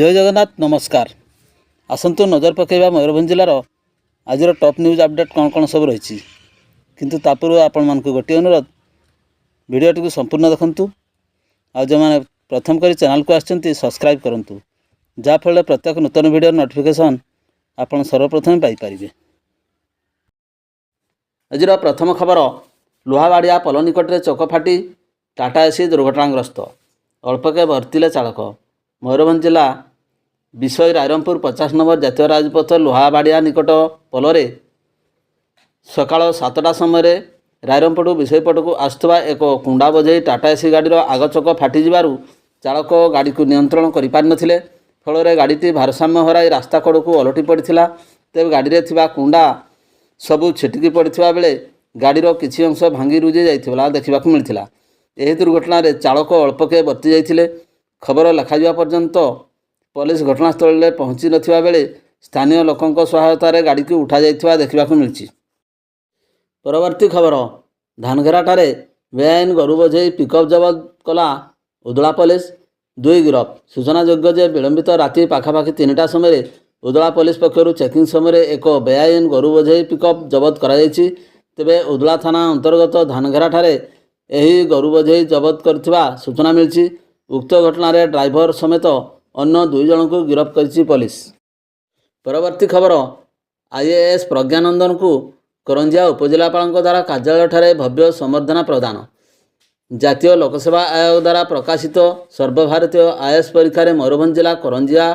जय जगन्नाथ नमस्कार। आसतु नजर पकेबा मयूरभंज जिलार आज टॉप न्यूज अपडेट कौन कौन सब रही किंतु तापूर्व आपण मानक गोटे अनुरोध वीडियोटी को संपूर्ण देखंतु आ जो मैंने प्रथम कर चैनल को आछंती सब्सक्राइब करंतु जाफल प्रत्येक नूतन वीडियो नोटिफिकेशन आपण सर्वप्रथम पाई परिबे। आज प्रथम खबर लुहाबाड़िया पल निकट में चक फाटी टाटा एसी दुर्घटनाग्रस्त अल्पके भर्तिले चालक। मयूरभंज जिला विषय रायरमपुर 50 नंबर जातीय राजपथ लुहाबाड़िया निकट पलरे सकाळ 7टा समय रायरमपुर विषयपट को आसुवा एक कुंडा बोझे टाटा एसी गाड़ीर आग चक फाटी जिबारु चालक गाड़ी को नियंत्रण करि पारि नथिले। फल गाड़ीटी भारसाम्य हराई रास्ता कड़ को ओलटी पड़ता। तेज गाड़ी रे थिबा कुंडा सबू छिटिकी पड़ता बेले गाड़ीर किछि अंश भांगी रुजी जाइथिला देखिबाकू मिलिथिला। एही दुर्घटना रे चालक अल्पके बर्ती जाइथिले। खबर लखाजिबा पर्यंत पुलिस घटनास्थल में पहुँची नथिबा बेले स्थानीय लोकों सहायतार गाड़ी को उठा जाइथिबा देखिबाकू मिलछि। परवर्ती खबर धानघेराठारे बेआईन गरु बोझे पिकअप जबत कला उदला पुलिस 2 गिरफ। सूचनायोग्य जे विलंबित राति पाखापाखि 3टा समय उदला पुलिस पक्षर चेकिंग समय एक बेआईन गरु बोझे पिकअप जबत कराଯାଇଛି। तेबे उदला थाना अंतर्गत धानघेराठारे एही गरु बोझे जबत करथिबा सूचना मिलछि। उक्त घटना ड्राइवर समेत अन्य 2 जन को गिरफ्त करिछि पुलिस। परवर्ती खबर आईएएस प्रज्ञानंदन को करंजिया उपजिलापाल द्वारा कार्यालय ठारे भव्य संबर्धना प्रदान। जातीय लोकसेवा आयोग द्वारा प्रकाशित सर्वभारतीय आईएएस परीक्षा मयूरभंज जिला करंजिया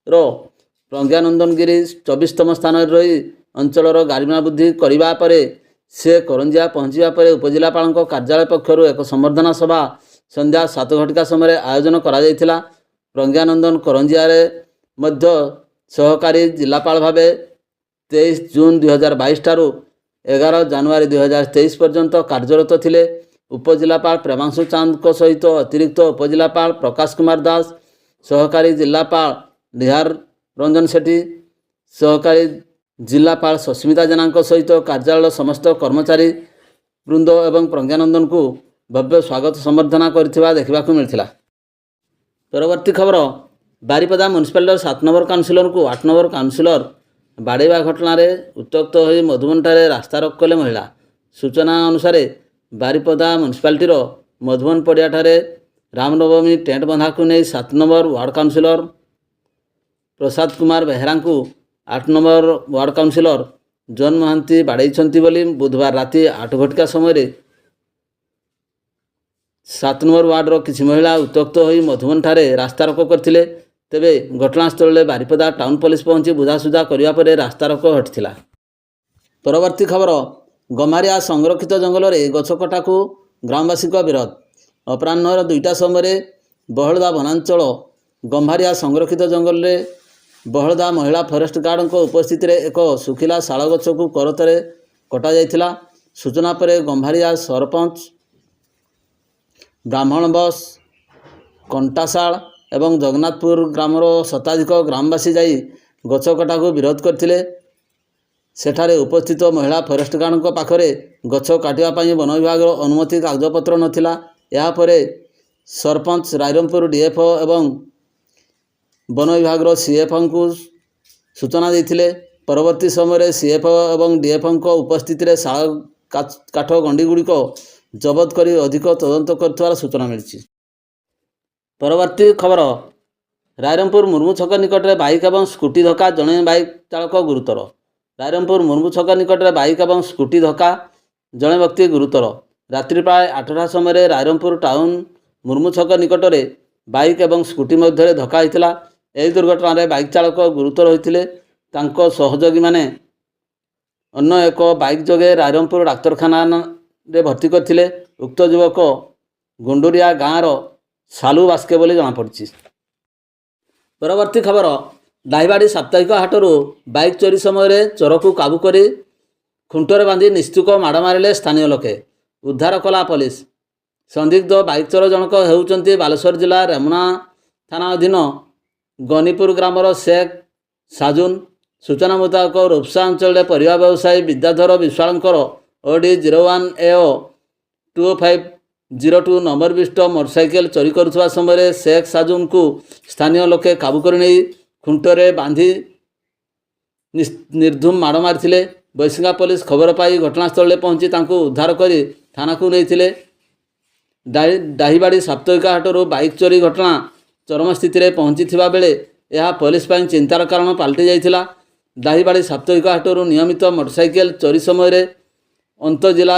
प्रज्ञानंदन गिरी 24तम स्थान रही अंचलर गारिमा वृद्धि करने पर से करंजिया पहुँचा पर उपजिलापाल कार्यालय पक्षर एक संबर्धना सभा संध्या 7 घटिका समय आयोजन करा। प्रज्ञानंदन करंजिया मध्य सहकारी जिलापाल भावे 23 जून 2022 ठारू 11 जनवरी 2023 पर्यंत कार्यरत थिले। उपजिलापाल प्रेमांशु चांद सहित अतिरिक्त उपजिलापाल प्रकाश कुमार दास, सहकारी जिलापाल निहार रंजन सेठी, सहकारी जिलापाल सस्मिता जेना सहित कार्यालय समस्त कर्मचारी वृंद एवं प्रज्ञानंदन को भव्य स्वागत संबर्धना करथिबा देखिबाकू मिलथिला। परवर्ती खबर बारिपदा म्युनिसिपालिटी 7 नंबर काउंसिलर को 8 नंबर काउंसिलर बाड़ेवा घटना रे उत्त्यक्त होई मधुबनठारे रास्ता रोक कले महिला। सूचना अनुसार बारिपदा म्युनिसिपालिटीर मधुबन पड़ियाठारे रामनवमी टेंट बंधा को नहीं 7 number ward councillor Prasad Kumar Behera को 8 number ward councillor John Mahanty बाड़े बोली बुधवार राति 8 घटिका समय 7 नंबर वार्डर किसी महिला उत्त्यक्त होई मधुबन ठारे रास्ता रोक करथिले। तेबे घटनास्थल में बारिपदा टाउन पुलिस पहुंची बुझासुझा करने पर रास्ता रोक हटिथिला। परवर्ती खबर गम्हारिया संरक्षित जंगल में गछकटा को ग्रामवासी विरोध। अपराह्न 2टा समय बहलदा वनांचल गम्हारिया संरक्षित जंगल में बहलदा महिला फरेस्ट गार्ड उपस्थित एक सुखिला शाल गछ को करतरे कटा जाइथिला। सूचना पर गम्हारिया सरपंच ब्राह्मण बस कंटाशाल एवं जगन्नाथपुर ग्रामर शताधिक ग्रामवासी जाई गछकटा को विरोध करथिले। सेठारे उपस्थित महिला फरेस्ट गार्ड पाखरे गछ काटिबा वन विभाग अनुमति कागजपत्र नथिला। या परे सरपंच रायरमपुर डीएफओ एवं वन विभाग सीएफओ को सूचना देथिले। परवर्ती समय सीएफओ एवं डीएफओ उपस्थित शाल काठ गंडी गुड़िक जबत करी अधिक तदंत कर सूचना मिली। परवर्ती खबर रायरमपुर मुर्मू छक निकट में बाइक और स्कूटी धक्का जड़े बाइक चालक गुरुतर। रायरमपुर मुर्मू छक निकट में बाइक और स्कूटी धक्का जड़े व्यक्ति गुरुतर। रात्रि प्राय 8टा समय रायरमपुर टाउन मुर्मू छक निकट में बाइक और स्कूटी मध्य धक्का होता। यह दुर्घटना रे बाइक चालक गुरुतर होते सहयोगी मैंने अन्य एक बाइक जोगे रायरमपुर डाक्तरखाना रे भर्ती करथिले। उक्त युवक गुंडुरिया गाँवर सालू बास्के बोली जमापड़ी। परवर्ती खबर दाहीबाड़ी साप्ताहिक हाटरू बाइक चोरी समय चोर को काबू कर खुंटर बांधि निस्तुक माड़ मारे स्थानीय लोके उद्धार कला पुलिस। संदिग्ध बाइक चोर जनक होउचंती बालेश्वर जिला रेमुना थाना अधीन गनीपुर ग्रामर शेख साजुन। सूचना मुताबक रूपसा अंचल परिवा व्यवसायी विद्याधर विश्वाल ओडी 01AO 205 02 ନମ୍ବର ବିଶିଷ୍ଟ ମୋଟରସାଇକେଲ ଚୋରି କରୁଥିବା ସମୟରେ ଶେଖ୍ ସାଜୁନକୁ ସ୍ଥାନୀୟ ଲୋକେ କାବୁ କରି ନେଇ ଖୁଣ୍ଟରେ ବାନ୍ଧି ନିର୍ଧୁମ ମାଡ଼ ମାରିଥିଲେ। ବୈଶିଙ୍ଗା ପୋଲିସ ଖବର ପାଇ ଘଟଣାସ୍ଥଳରେ ପହଞ୍ଚି ତାଙ୍କୁ ଉଦ୍ଧାର କରି ଥାନାକୁ ନେଇଥିଲେ। ଡାହିବାଡ଼ି ସାପ୍ତାହିକ ହାଟରୁ ବାଇକ୍ ଚୋରି ଘଟଣା ଚରମ ସ୍ଥିତିରେ ପହଞ୍ଚିଥିବା ବେଳେ ଏହା ପୋଲିସ ପାଇଁ ଚିନ୍ତାର କାରଣ ପାଲଟି ଯାଇଥିଲା। ଡାହିବାଡ଼ି ସାପ୍ତାହିକ ହାଟରୁ ନିୟମିତ ମୋଟରସାଇକେଲ ଚୋରି ସମୟରେ ଅନ୍ତଃଜିଲ୍ଲା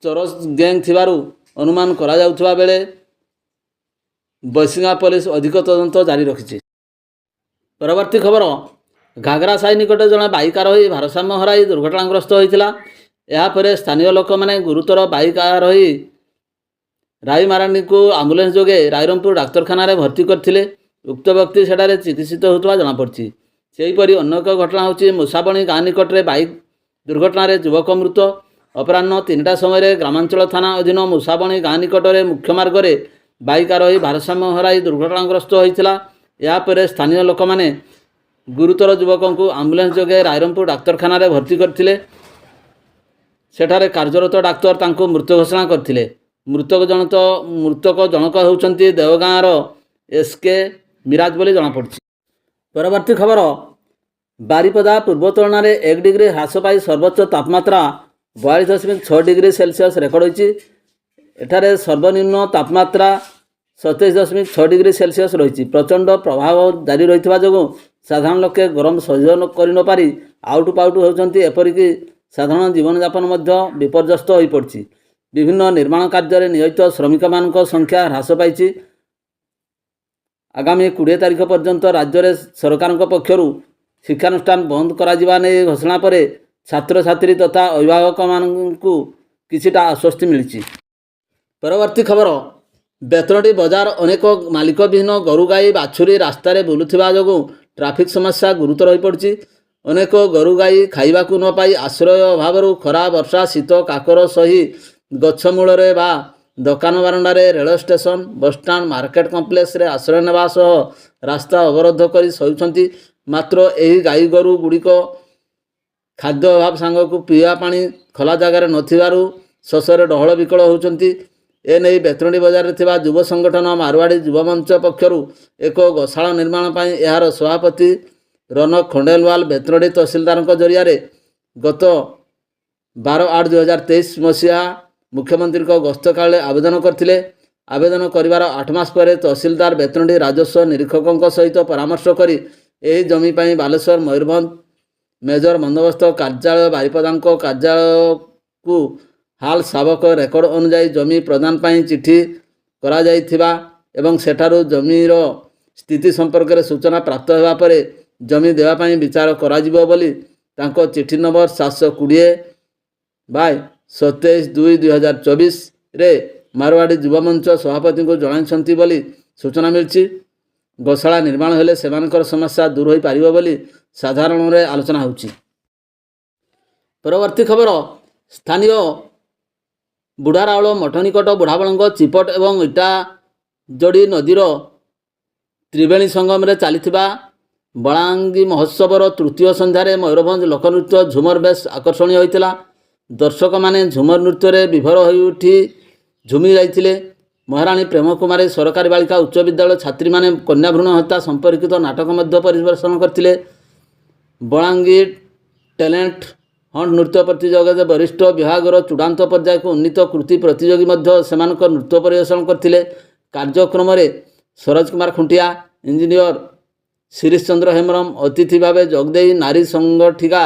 ଚୋର ଗ୍ୟାଙ୍ଗ ଥିବାରୁ ଅନୁମାନ କରାଯାଉଥିବା ବେଳେ ବୈଶିଙ୍ଗା ପୋଲିସ ଅଧିକ ତଦନ୍ତ ଜାରି ରଖିଛି। ପରବର୍ତ୍ତୀ ଖବର, ଘାଗରା ସାହି ନିକଟରେ ଜଣେ ବାଇକ୍ ଆରୋହୀ ଭାରସାମ୍ୟ ହରାଇ ଦୁର୍ଘଟଣାଗ୍ରସ୍ତ ହୋଇଥିଲା। ଏହାପରେ ସ୍ଥାନୀୟ ଲୋକମାନେ ଗୁରୁତର ବାଇକ୍ ଆରୋହୀ ରାଇମାରାଣ୍ଡିଙ୍କୁ ଆମ୍ବୁଲାନ୍ସ ଯୋଗେ ରାଇରଙ୍ଗପୁର ଡାକ୍ତରଖାନାରେ ଭର୍ତ୍ତି କରିଥିଲେ। ଉକ୍ତ ବ୍ୟକ୍ତି ସେଠାରେ ଚିକିତ୍ସିତ ହେଉଥିବା ଜଣାପଡ଼ିଛି। ସେହିପରି ଅନ୍ୟ ଏକ ଘଟଣା ହେଉଛି ମୁସାବଣୀ ଗାଁ ନିକଟରେ ବାଇକ୍ ଦୁର୍ଘଟଣାରେ ଯୁବକ ମୃତ। ଅପରାହ୍ନ 3ଟା ସମୟରେ ଗ୍ରାମାଞ୍ଚଳ ଥାନା ଅଧୀନ ମୁସାବଣୀ ଗାଁ ନିକଟରେ ମୁଖ୍ୟ ମାର୍ଗରେ ବାଇକ୍ ଆରୋହୀ ଭାରସାମ୍ୟ ହରାଇ ଦୁର୍ଘଟଣାଗ୍ରସ୍ତ ହୋଇଥିଲା। ଏହାପରେ ସ୍ଥାନୀୟ ଲୋକମାନେ ଗୁରୁତର ଯୁବକଙ୍କୁ ଆମ୍ବୁଲାନ୍ସ ଯୋଗେ ରାଇରଙ୍ଗପୁର ଡାକ୍ତରଖାନାରେ ଭର୍ତ୍ତି କରିଥିଲେ। ସେଠାରେ କାର୍ଯ୍ୟରତ ଡାକ୍ତର ତାଙ୍କୁ ମୃତ ଘୋଷଣା କରିଥିଲେ। ମୃତକ ଜଣକ ହେଉଛନ୍ତି ଦେଓଗାଁର ଏସ୍କେ ମିରାଜ ବୋଲି ଜଣାପଡ଼ିଛି। ପରବର୍ତ୍ତୀ ଖବର, ବାରିପଦା ପୂର୍ବ ତୁଳନାରେ 1 ଡିଗ୍ରୀ ହ୍ରାସ ପାଇ ସର୍ବୋଚ୍ଚ ତାପମାତ୍ରା 42.6 ଡିଗ୍ରୀ ସେଲସିୟସ୍ ରେକର୍ଡ ହୋଇଛି। ଏଠାରେ ସର୍ବନିମ୍ନ ତାପମାତ୍ରା 27.6 ଡିଗ୍ରୀ ସେଲସିୟସ୍ ରହିଛି। ପ୍ରଚଣ୍ଡ ପ୍ରଭାବ ଜାରି ରହିଥିବା ଯୋଗୁଁ ସାଧାରଣ ଲୋକେ ଗରମ ସହ୍ୟ କରି ନ ପାରି ଆଉଟୁ ପାଉଟୁ ହେଉଛନ୍ତି। ଏପରିକି ସାଧାରଣ ଜୀବନଯାପନ ମଧ୍ୟ ବିପର୍ଯ୍ୟସ୍ତ ହୋଇପଡ଼ିଛି। ବିଭିନ୍ନ ନିର୍ମାଣ କାର୍ଯ୍ୟରେ ନିୟୋଜିତ ଶ୍ରମିକମାନଙ୍କ ସଂଖ୍ୟା ହ୍ରାସ ପାଇଛି। ଆଗାମୀ 20 ତାରିଖ ପର୍ଯ୍ୟନ୍ତ ରାଜ୍ୟରେ ସରକାରଙ୍କ ପକ୍ଷରୁ ଶିକ୍ଷାନୁଷ୍ଠାନ ବନ୍ଦ କରାଯିବା ନେଇ ଘୋଷଣା ପରେ ଛାତ୍ରଛାତ୍ରୀ ତଥା ଅଭିଭାବକମାନଙ୍କୁ କିଛିଟା ଆଶ୍ୱସ୍ତି ମିଳିଛି। ପରବର୍ତ୍ତୀ ଖବର, ବେତନଟୀ ବଜାର ଅନେକ ମାଲିକବିହୀନ ଗୋରୁ ଗାଈ ବାଛୁରୀ ରାସ୍ତାରେ ବୁଲୁଥିବା ଯୋଗୁଁ ଟ୍ରାଫିକ୍ ସମସ୍ୟା ଗୁରୁତର ହୋଇପଡ଼ିଛି। ଅନେକ ଗୋରୁ ଗାଈ ଖାଇବାକୁ ନ ପାଇ ଆଶ୍ରୟ ଅଭାବରୁ ଖରା ବର୍ଷା ଶୀତ କାକର ସହି ଗଛ ମୂଳରେ ବା ଦୋକାନ ବାରଣ୍ଡାରେ, ରେଳ ଷ୍ଟେସନ, ବସ୍ଷ୍ଟାଣ୍ଡ, ମାର୍କେଟ କମ୍ପ୍ଲେକ୍ସରେ ଆଶ୍ରୟ ନେବା ସହ ରାସ୍ତା ଅବରୋଧ କରି ଶୋଉଛନ୍ତି। ମାତ୍ର ଏହି ଗାଈ ଗୋରୁ ଗୁଡ଼ିକ ଖାଦ୍ୟ ଅଭାବ ସାଙ୍ଗକୁ ପିଇବା ପାଣି ଖୋଲା ଜାଗାରେ ନଥିବାରୁ ଶୋଷରେ ଡହଳ ବିକଳ ହେଉଛନ୍ତି। ଏନେଇ ବେତନଟୀ ବଜାରରେ ଥିବା ଯୁବ ସଂଗଠନ ମାରୱାଡ଼ି ଯୁବମଞ୍ଚ ପକ୍ଷରୁ ଏକ ଗୋଶାଳା ନିର୍ମାଣ ପାଇଁ ଏହାର ସଭାପତି ରୌନକ ଖଣ୍ଡେଲୱାଲ ବେତନଟୀ ତହସିଲଦାରଙ୍କ ଜରିଆରେ ଗତ 12/8/2023 ମସିହା ମୁଖ୍ୟମନ୍ତ୍ରୀଙ୍କ ଗସ୍ତ କାଳରେ ଆବେଦନ କରିଥିଲେ। ଆବେଦନ କରିବାର 8 ମାସ ପରେ ତହସିଲଦାର ବେତନଟୀ ରାଜସ୍ୱ ନିରୀକ୍ଷକଙ୍କ ସହିତ ପରାମର୍ଶ କରି ଏହି ଜମି ପାଇଁ ବାଲେଶ୍ୱର, ମୟୂରଭଞ୍ଜ ମେଜର ବନ୍ଦୋବସ୍ତ କାର୍ଯ୍ୟାଳୟ ବାରିପଦାଙ୍କ କାର୍ଯ୍ୟାଳୟକୁ ହାଲ ସାବକ ରେକର୍ଡ ଅନୁଯାୟୀ ଜମି ପ୍ରଦାନ ପାଇଁ ଚିଠି କରାଯାଇଥିବା ଏବଂ ସେଠାରୁ ଜମିର ସ୍ଥିତି ସମ୍ପର୍କରେ ସୂଚନା ପ୍ରାପ୍ତ ହେବା ପରେ ଜମି ଦେବା ପାଇଁ ବିଚାର କରାଯିବ ବୋଲି ତାଙ୍କ ଚିଠି ନମ୍ବର 720/27/2/2024ରେ ମାରୱାଡ଼ି ଯୁବମଞ୍ଚ ସଭାପତିଙ୍କୁ ଜଣାଇଛନ୍ତି ବୋଲି ସୂଚନା ମିଳିଛି। ଗୋଶାଳା ନିର୍ମାଣ ହେଲେ ସେମାନଙ୍କର ସମସ୍ୟା ଦୂର ହୋଇପାରିବ ବୋଲି ସାଧାରଣରେ ଆଲୋଚନା ହେଉଛି। ପରବର୍ତ୍ତୀ ଖବର, ସ୍ଥାନୀୟ ବୁଢ଼ାରାଉଳ ମଠ ନିକଟ ବୁଢ଼ାବଳଙ୍ଗ, ଚିପଟ ଏବଂ ଇଟାଯୋଡ଼ି ନଦୀର ତ୍ରିବେଣୀ ସଙ୍ଗମରେ ଚାଲିଥିବା ବଳାଙ୍ଗୀ ମହୋତ୍ସବର ତୃତୀୟ ସନ୍ଧ୍ୟାରେ ମୟୂରଭଞ୍ଜ ଲୋକନୃତ୍ୟ ଝୁମର ବେଶ ଆକର୍ଷଣୀୟ ହୋଇଥିଲା। ଦର୍ଶକମାନେ ଝୁମର ନୃତ୍ୟରେ ବିଭୋର ହୋଇଉଠି ଝୁମି ଯାଇଥିଲେ। ମହାରାଣୀ ପ୍ରେମକୁମାରୀ ସରକାରୀ ବାଳିକା ଉଚ୍ଚ ବିଦ୍ୟାଳୟ ଛାତ୍ରୀମାନେ କନ୍ୟାଭ୍ରୂଣ ହତ୍ୟା ସମ୍ପର୍କିତ ନାଟକ ମଧ୍ୟ ପରିବେଷଣ କରିଥିଲେ। ବଳାଙ୍ଗୀ ଟ୍ୟାଲେଣ୍ଟ ହଣ୍ଟ ନୃତ୍ୟ ପ୍ରତିଯୋଗିତାରେ ବରିଷ୍ଠ ବିଭାଗର ଚୂଡ଼ାନ୍ତ ପର୍ଯ୍ୟାୟକୁ ଉନ୍ନୀତ କୃତି ପ୍ରତିଯୋଗୀ ମଧ୍ୟ ସେମାନଙ୍କ ନୃତ୍ୟ ପରିବେଷଣ କରିଥିଲେ। କାର୍ଯ୍ୟକ୍ରମରେ ସରୋଜ କୁମାର ଖୁଣ୍ଟିଆ, ଇଞ୍ଜିନିୟର ଶିରିଷ ଚନ୍ଦ୍ର ହେମ୍ରମ ଅତିଥି ଭାବେ ଯୋଗଦେଇ ନାରୀ ସଂଗଠିକା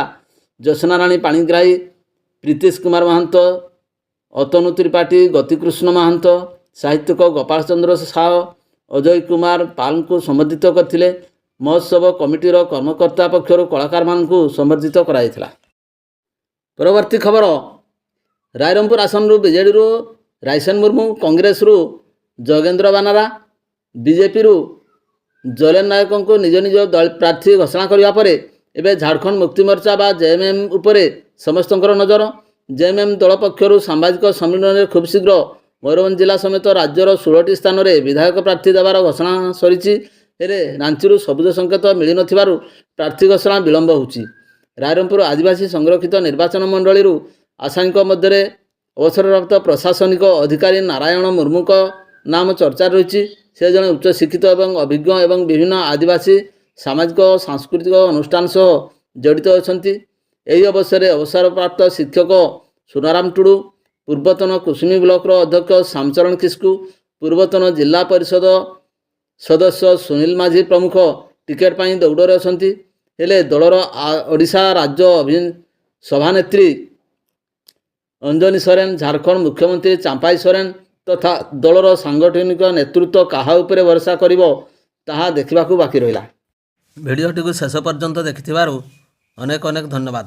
ଜ୍ୟୋତ୍ସ୍ନାରାଣୀ ପାଣିଗ୍ରାହୀ, ପ୍ରୀତିଶ କୁମାର ମହାନ୍ତ, ଅତନୁ ତ୍ରିପାଠୀ, ଗତିକୃଷ୍ଣ ମହାନ୍ତ, ସାହିତ୍ୟିକ ଗୋପାଳ ଚନ୍ଦ୍ର ସାହ, ଅଜୟ କୁମାର ପାଲଙ୍କୁ ସମ୍ବର୍ଦ୍ଧିତ କରିଥିଲେ। ମହୋତ୍ସବ କମିଟିର କର୍ମକର୍ତ୍ତା ପକ୍ଷରୁ କଳାକାରମାନଙ୍କୁ ସମ୍ବର୍ଦ୍ଧିତ କରାଯାଇଥିଲା। ପରବର୍ତ୍ତୀ ଖବର, ରାଇରଙ୍ଗପୁର ଆସନରୁ ବିଜେଡ଼ିରୁ ରାଇସେନ ମୁର୍ମୁ, କଂଗ୍ରେସରୁ ଯୋଗେନ୍ଦ୍ର ବାନାରା, ବିଜେପିରୁ ଜଲେନ ନାୟକଙ୍କୁ ନିଜ ନିଜ ପ୍ରାର୍ଥୀ ଘୋଷଣା କରିବା ପରେ ଏବେ ଝାଡ଼ଖଣ୍ଡ ମୁକ୍ତି ମୋର୍ଚ୍ଚା ବା ଜେଏମ୍ଏମ୍ ଉପରେ ସମସ୍ତଙ୍କର ନଜର। ଜେଏମ୍ଏମ୍ ଦଳ ପକ୍ଷରୁ ସାମ୍ବାଦିକ ସମ୍ମିଳନୀରେ ଖୁବ୍ ଶୀଘ୍ର ମୟୂରଭଞ୍ଜ ଜିଲ୍ଲା ସମେତ ରାଜ୍ୟର 16ଟି ସ୍ଥାନରେ ବିଧାୟକ ପ୍ରାର୍ଥୀ ଦେବାର ଘୋଷଣା ସରିଛି। ହେଲେ ରାଞ୍ଚିରୁ ସବୁଜ ସଂକେତ ମିଳିନଥିବାରୁ ପ୍ରାର୍ଥୀ ଘୋଷଣା ବିଳମ୍ବ ହେଉଛି। ରାଇରଙ୍ଗପୁର ଆଦିବାସୀ ସଂରକ୍ଷିତ ନିର୍ବାଚନ ମଣ୍ଡଳୀରୁ ଆଶାୟୀଙ୍କ ମଧ୍ୟରେ ଅବସରପ୍ରାପ୍ତ ପ୍ରଶାସନିକ ଅଧିକାରୀ ନାରାୟଣ ମୁର୍ମୁଙ୍କ ନାମ ଚର୍ଚ୍ଚାରେ ରହିଛି। ସେ ଜଣେ ଉଚ୍ଚଶିକ୍ଷିତ ଏବଂ ଅଭିଜ୍ଞ ଏବଂ ବିଭିନ୍ନ ଆଦିବାସୀ ସାମାଜିକ ଓ ସାଂସ୍କୃତିକ ଅନୁଷ୍ଠାନ ସହ ଜଡ଼ିତ ଅଛନ୍ତି। ଏହି ଅବସରରେ ଅବସରପ୍ରାପ୍ତ ଶିକ୍ଷକ ସୁନାରାମ ଟୁଡୁ, ପୂର୍ବତନ କୁସୁମୀ ବ୍ଲକର ଅଧ୍ୟକ୍ଷ ଶ୍ୟାମଚରଣ କିସ୍କୁ, ପୂର୍ବତନ ଜିଲ୍ଲା ପରିଷଦ ସଦସ୍ୟ ସୁନୀଲ ମାଝୀ ପ୍ରମୁଖ ଟିକେଟ୍ ପାଇଁ ଦୌଡ଼ରେ ଅଛନ୍ତି। ହେଲେ ଦଳର ଓଡ଼ିଶା ରାଜ୍ୟ ସଭାନେତ୍ରୀ ଅଞ୍ଜନି ସୋରେନ, ଝାଡ଼ଖଣ୍ଡ ମୁଖ୍ୟମନ୍ତ୍ରୀ ଚାମ୍ପାଇ ସୋରେନ ତଥା ଦଳର ସାଂଗଠନିକ ନେତୃତ୍ୱ କାହା ଉପରେ ଭରସା କରିବ ତାହା ଦେଖିବାକୁ ବାକି ରହିଲା। ଭିଡ଼ିଓଟିକୁ ଶେଷ ପର୍ଯ୍ୟନ୍ତ ଦେଖିଥିବାରୁ ଅନେକ ଅନେକ ଧନ୍ୟବାଦ।